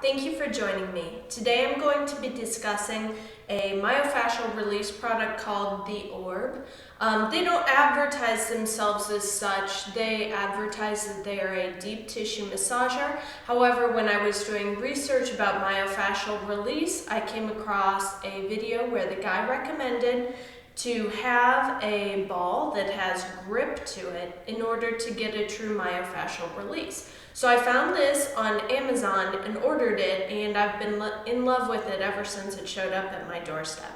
thank you for joining me. Today I'm going to be discussing a myofascial release product called the Orb. They don't advertise themselves as such. They advertise that they are a deep tissue massager. However, when I was doing research about myofascial release, I came across a video where the guy recommended to have a ball that has grip to it in order to get a true myofascial release. So I found this on Amazon and ordered it, and I've been in love with it ever since it showed up at my doorstep.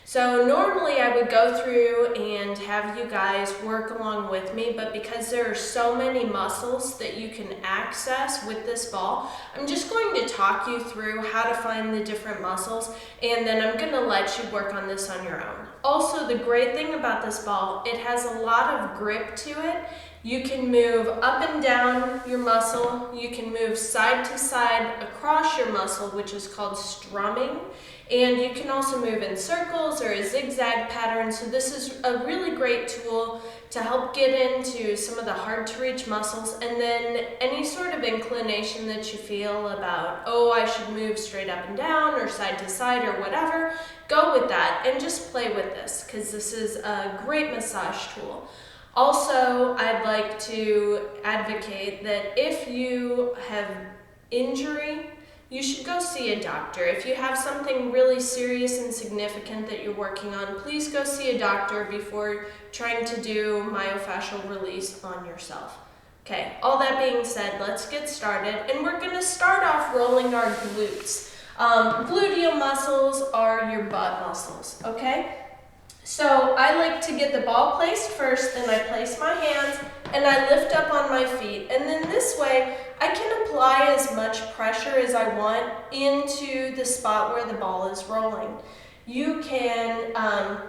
So normally I would go through and have you guys work along with me, but because there are so many muscles that you can access with this ball, I'm just going to talk you through how to find the different muscles, and then I'm going to let you work on this on your own. Also, the great thing about this ball, it has a lot of grip to it. You can move up and down your muscle. You can move side to side across your muscle, which is called strumming. And you can also move in circles or a zigzag pattern. So this is a really great tool to help get into some of the hard to reach muscles. And then any sort of inclination that you feel about, oh, I should move straight up and down or side to side or whatever, go with that and just play with this, because this is a great massage tool. Also, I'd like to advocate that if you have injury, you should go see a doctor. If you have something really serious and significant that you're working on, please go see a doctor before trying to do myofascial release on yourself. Okay, all that being said, let's get started. And we're gonna start off rolling our glutes. Gluteal muscles are your butt muscles, okay? So I like to get the ball placed first, then I place my hands and I lift up on my feet. And then this way, I can apply as much pressure as I want into the spot where the ball is rolling. You can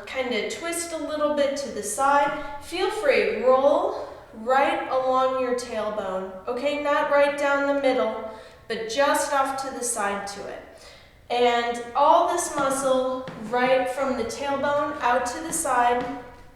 kind of twist a little bit to the side. Feel free, roll right along your tailbone. Okay, not right down the middle, but just off to the side to it. And all this muscle right from the tailbone out to the side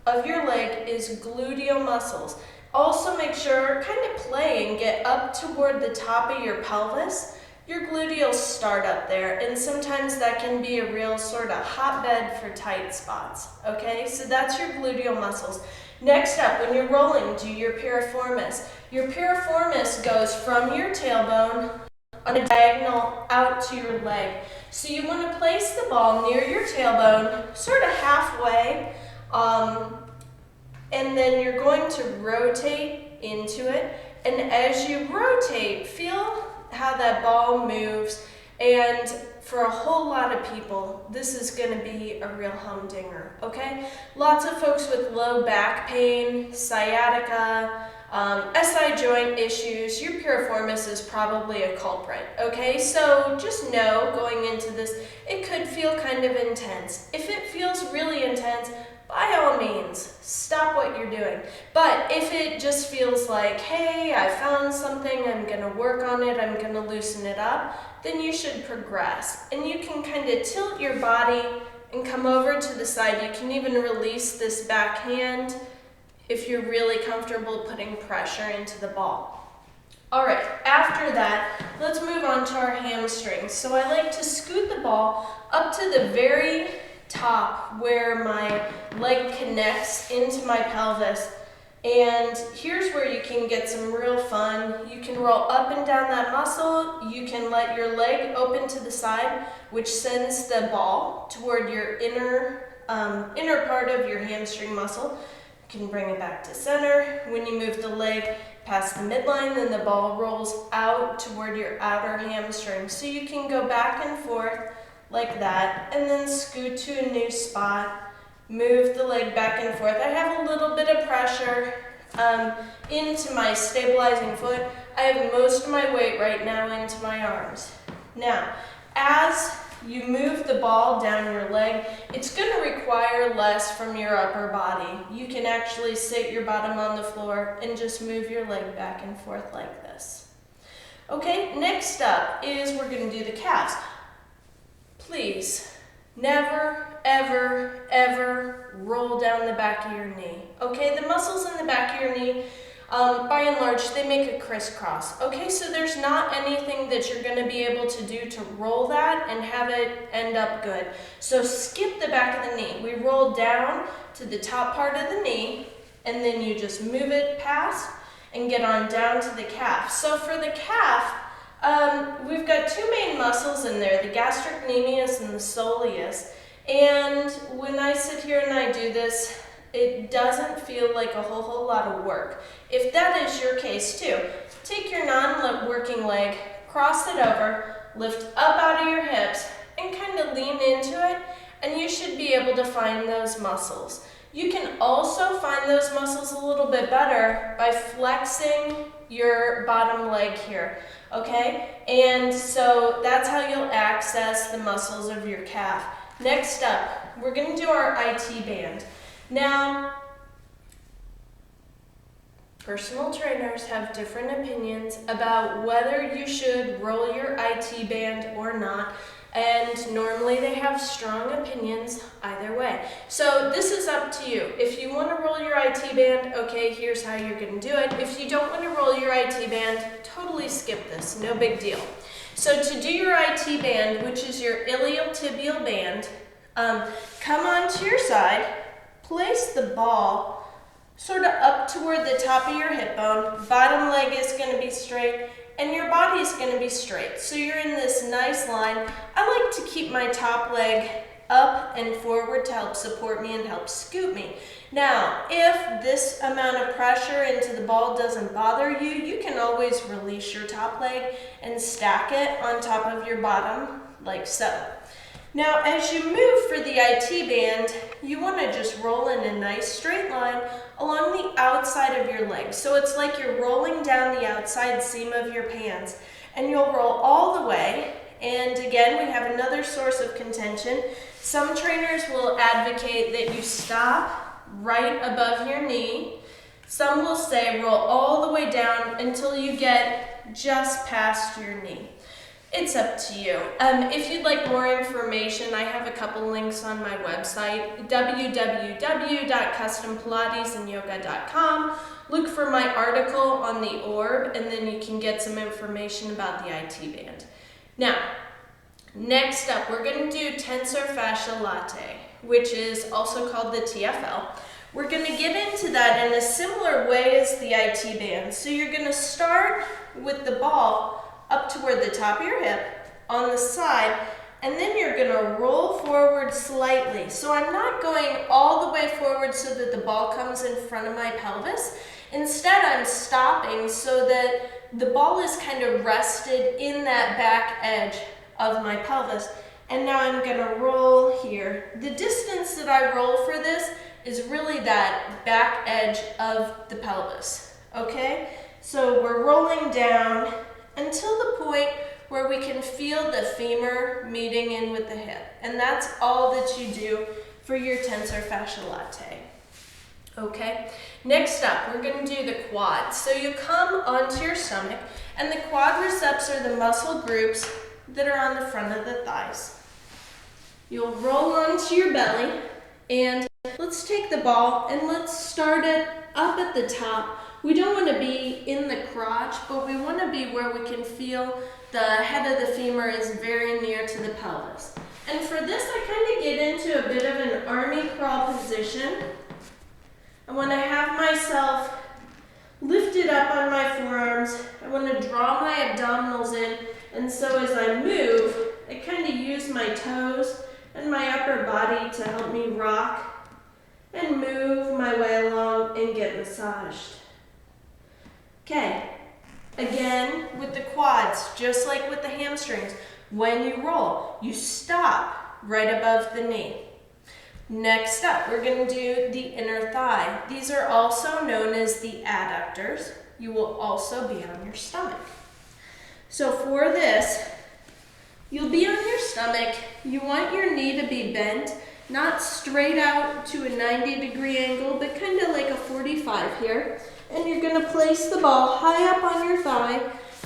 of your leg is gluteal muscles. Also make sure, kind of play and get up toward the top of your pelvis. Your gluteals start up there, and sometimes that can be a real sort of hotbed for tight spots. Okay, so that's your gluteal muscles. Next up, when you're rolling, do your piriformis. Your piriformis goes from your tailbone on a diagonal out to your leg. So you want to place the ball near your tailbone, sort of halfway, and then you're going to rotate into it. And as you rotate, feel how that ball moves. And for a whole lot of people, this is going to be a real humdinger, okay? Lots of folks with low back pain, sciatica, SI joint issues, your piriformis is probably a culprit, okay? So just know going into this, it could feel kind of intense. If it feels really intense, by all means, stop what you're doing. But if it just feels like, hey, I found something, I'm gonna work on it, I'm gonna loosen it up, then you should progress. And you can kind of tilt your body and come over to the side. You can even release this back hand if you're really comfortable putting pressure into the ball. All right, after that, let's move on to our hamstrings. So I like to scoot the ball up to the very top where my leg connects into my pelvis. And here's where you can get some real fun. You can roll up and down that muscle. You can let your leg open to the side, which sends the ball toward your inner part of your hamstring muscle. You can bring it back to center. When you move the leg past the midline, then the ball rolls out toward your outer hamstring. So you can go back and forth like that, and then scoot to a new spot, move the leg back and forth. I have a little bit of pressure into my stabilizing foot. I have most of my weight right now into my arms. Now, as you move the ball down your leg, it's going to require less from your upper body. You can actually sit your bottom on the floor and just move your leg back and forth like this. Okay, next up is we're going to do the calves. Please, never, ever, ever roll down the back of your knee. Okay, the muscles in the back of your knee by and large, they make a crisscross. Okay, so there's not anything that you're going to be able to do to roll that and have it end up good. So skip the back of the knee. We roll down to the top part of the knee, and then you just move it past and get on down to the calf. So for the calf, we've got two main muscles in there, the gastrocnemius and the soleus. And when I sit here and I do this, it doesn't feel like a whole lot of work. If that is your case too, take your non-working leg, cross it over, lift up out of your hips, and kind of lean into it, and you should be able to find those muscles. You can also find those muscles a little bit better by flexing your bottom leg here, okay? And so that's how you'll access the muscles of your calf. Next up, we're going to do our IT band. Now, personal trainers have different opinions about whether you should roll your IT band or not, and normally they have strong opinions either way. So this is up to you. If you want to roll your IT band, okay, here's how you're going to do it. If you don't want to roll your IT band, totally skip this, no big deal. So to do your IT band, which is your iliotibial band, come onto your side, place the ball sort of up toward the top of your hip bone, bottom leg is going to be straight, and your body is going to be straight. So you're in this nice line. I like to keep my top leg up and forward to help support me and help scoop me. Now, if this amount of pressure into the ball doesn't bother you, you can always release your top leg and stack it on top of your bottom, like so. Now, as you move for the IT band, you want to just roll in a nice straight line along the outside of your leg. So it's like you're rolling down the outside seam of your pants, and you'll roll all the way. And again, we have another source of contention. Some trainers will advocate that you stop right above your knee. Some will say roll all the way down until you get just past your knee. It's up to you. If you'd like more information, I have a couple links on my website, www.custompilatesandyoga.com. Look for my article on the orb, and then you can get some information about the IT band. Now, next up, we're going to do tensor fascial latte, which is also called the TFL. We're going to get into that in a similar way as the IT band. So you're going to start with the ball up toward the top of your hip on the side, and then you're going to roll forward slightly. So I'm not going all the way forward so that the ball comes in front of my pelvis. Instead, I'm stopping so that the ball is kind of rested in that back edge of my pelvis. And now I'm going to roll here. The distance that I roll for this is really that back edge of the pelvis, okay? So we're rolling down until the point where we can feel the femur meeting in with the hip. And that's all that you do for your tensor fascial latte. Okay, next up, we're going to do the quads. So you come onto your stomach, and the quadriceps are the muscle groups that are on the front of the thighs. You'll roll onto your belly, and let's take the ball and let's start it up at the top. We don't want to be in the crotch, but we want to be where we can feel the head of the femur is very near to the pelvis. And for this, I kind of get into a bit of an army crawl position. I want to have myself lifted up on my forearms. I want to draw my abdominals in, and so as I move, I kind of use my toes and my upper body to help me rock and move my way along and get massaged. Okay, again with the quads, just like with the hamstrings, when you roll, you stop right above the knee. Next up, we're going to do the inner thigh. These are also known as the adductors. You will also be on your stomach. So for this, you'll be on your stomach. You want your knee to be bent, not straight out to a 90-degree angle, but kind of like a 45 here. And you're going to place the ball high up on your thigh,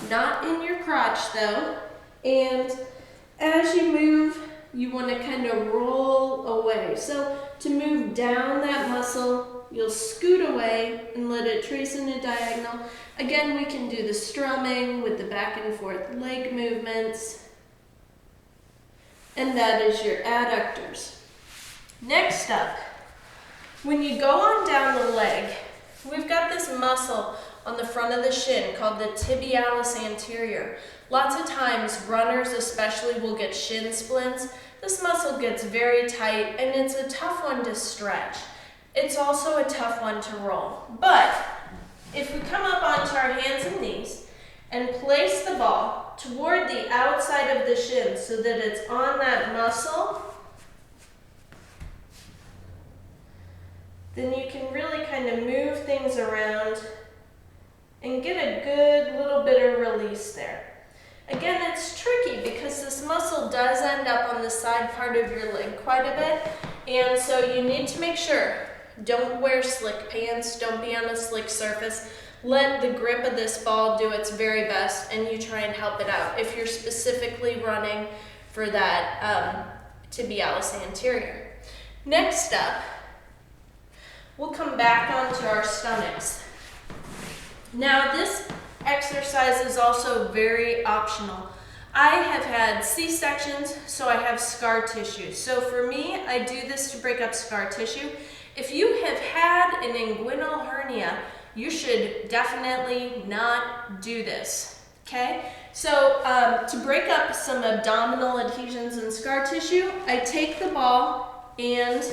not in your crotch though. And as you move, you want to kind of roll away. So to move down that muscle you'll scoot away and let it trace in a diagonal. Again, we can do the strumming with the back and forth leg movements. And that is your adductors. Next up, when you go on down the leg, we've got this muscle on the front of the shin called the tibialis anterior. Lots of times, runners especially will get shin splints. This muscle gets very tight and it's a tough one to stretch. It's also a tough one to roll. But if we come up onto our hands and knees and place the ball toward the outside of the shin so that it's on that muscle, then you can really kind of move things around and get a good little bit of release there. Again, it's tricky because this muscle does end up on the side part of your leg quite a bit, and so you need to make sure, don't wear slick pants, don't be on a slick surface. Let the grip of this ball do its very best and you try and help it out if you're specifically running for that tibialis anterior. Next up, we'll come back onto our stomachs. Now this exercise is also very optional. I have had C-sections, so I have scar tissue. So for me, I do this to break up scar tissue. If you have had an inguinal hernia, you should definitely not do this, okay? So to break up some abdominal adhesions and scar tissue, I take the ball and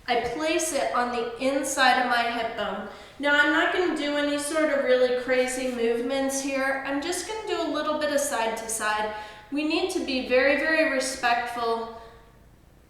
I place it on the inside of my hip bone. Now I'm not going to do any sort of really crazy movements here. I'm just going to do a little bit of side to side. We need to be very, very respectful.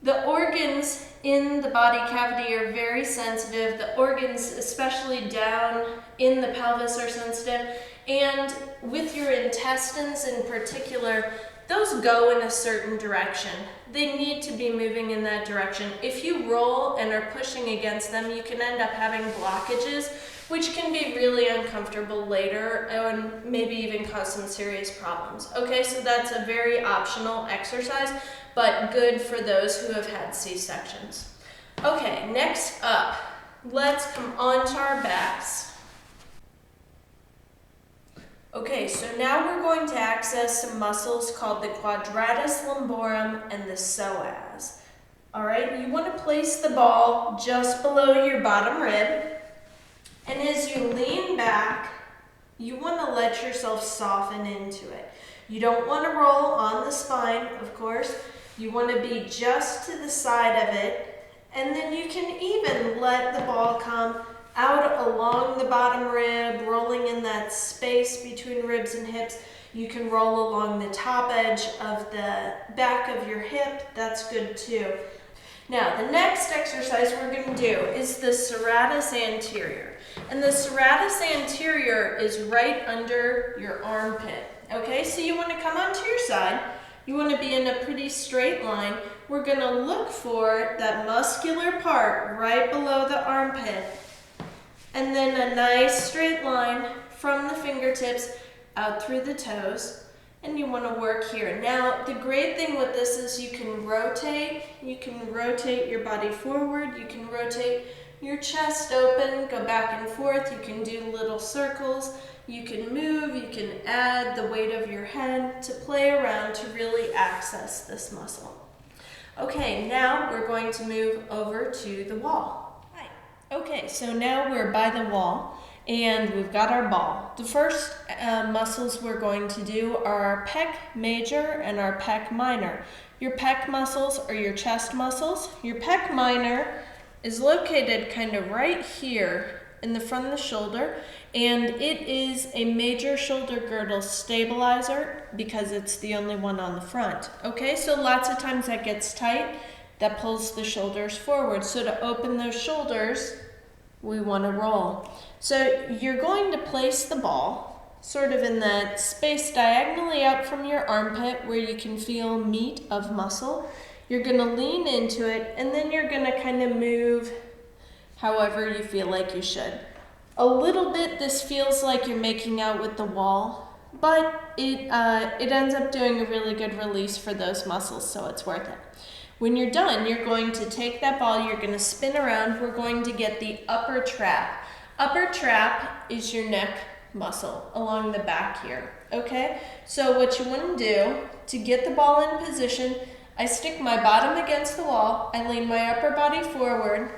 The organs in the body cavity are very sensitive. The organs, especially down in the pelvis, are sensitive. And with your intestines in particular, those go in a certain direction. They need to be moving in that direction. If you roll and are pushing against them, you can end up having blockages, which can be really uncomfortable later and maybe even cause some serious problems. Okay, so that's a very optional exercise, but good for those who have had C-sections. Okay, next up, let's come onto our backs. Okay, so now we're going to access some muscles called the Quadratus Lumborum and the psoas. All right, you want to place the ball just below your bottom rib, and as you lean back, you want to let yourself soften into it. You don't want to roll on the spine, of course. You want to be just to the side of it, and then you can even let the ball come out along the bottom rib, rolling in that space between ribs and hips. You can roll along the top edge of the back of your hip. That's good too. Now, the next exercise we're going to do is the Serratus Anterior. And the Serratus Anterior is right under your armpit. Okay, so you want to come onto your side. You want to be in a pretty straight line. We're going to look for that muscular part right below the armpit. And then a nice straight line from the fingertips out through the toes. And you want to work here. Now, the great thing with this is you can rotate. You can rotate your body forward. You can rotate your chest open, go back and forth. You can do little circles. You can move. You can add the weight of your head to play around to really access this muscle. Okay, now we're going to move over to the wall. Okay, so now we're by the wall and we've got our ball. The first muscles we're going to do are our pec major and our pec minor. Your pec muscles are your chest muscles. Your pec minor is located kind of right here in the front of the shoulder, and it is a major shoulder girdle stabilizer because it's the only one on the front. Okay, so lots of times that gets tight. That pulls the shoulders forward. So to open those shoulders, we want to roll. So you're going to place the ball sort of in that space diagonally out from your armpit where you can feel meat of muscle. You're going to lean into it, and then you're going to kind of move however you feel like you should. A little bit, this feels like you're making out with the wall, but it ends up doing a really good release for those muscles, so it's worth it. When you're done, you're going to take that ball, you're going to spin around. We're going to get the upper trap. Upper trap is your neck muscle along the back here, okay? So what you want to do to get the ball in position, I stick my bottom against the wall, I lean my upper body forward,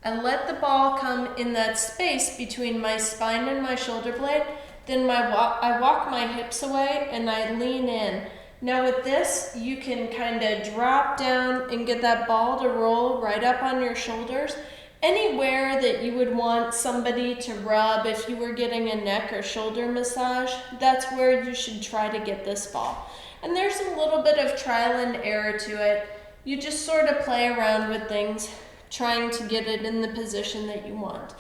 I let the ball come in that space between my spine and my shoulder blade, then I walk my hips away and I lean in. Now with this, you can kind of drop down and get that ball to roll right up on your shoulders. Anywhere that you would want somebody to rub if you were getting a neck or shoulder massage, that's where you should try to get this ball. And there's a little bit of trial and error to it. You just sort of play around with things, trying to get it in the position that you want.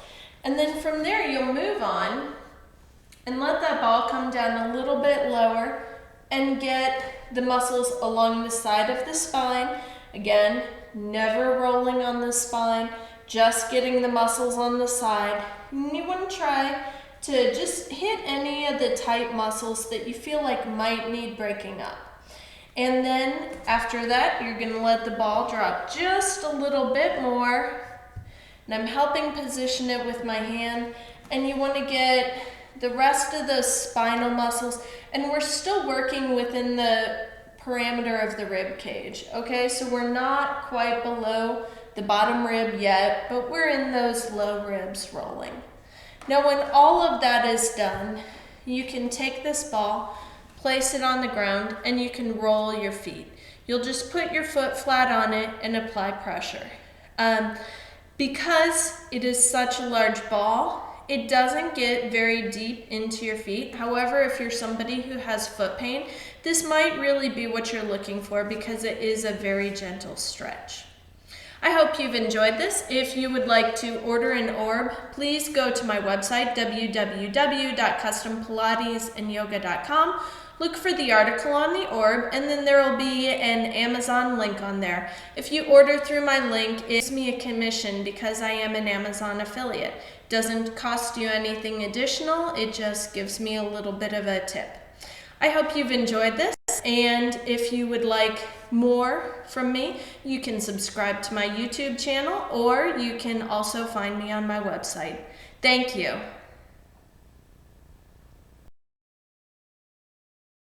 And then from there, you'll move on and let that ball come down a little bit lower and get the muscles along the side of the spine. Again, never rolling on the spine, just getting the muscles on the side. And you want to try to just hit any of the tight muscles that you feel like might need breaking up. And then after that, you're going to let the ball drop just a little bit more. And I'm helping position it with my hand. And you want to get the rest of the spinal muscles, and we're still working within the parameter of the rib cage, okay? So we're not quite below the bottom rib yet, but we're in those low ribs rolling. Now when all of that is done, you can take this ball, place it on the ground, and you can roll your feet. You'll just put your foot flat on it and apply pressure. Because it is such a large ball, it doesn't get very deep into your feet. However, if you're somebody who has foot pain, this might really be what you're looking for because it is a very gentle stretch. I hope you've enjoyed this. If you would like to order an orb, please go to my website, www.custompilatesandyoga.com. Look for the article on the orb, and then there will be an Amazon link on there. If you order through my link, it gives me a commission because I am an Amazon affiliate. Doesn't cost you anything additional, it just gives me a little bit of a tip. I hope you've enjoyed this, and if you would like more from me, you can subscribe to my YouTube channel, or you can also find me on my website. Thank you.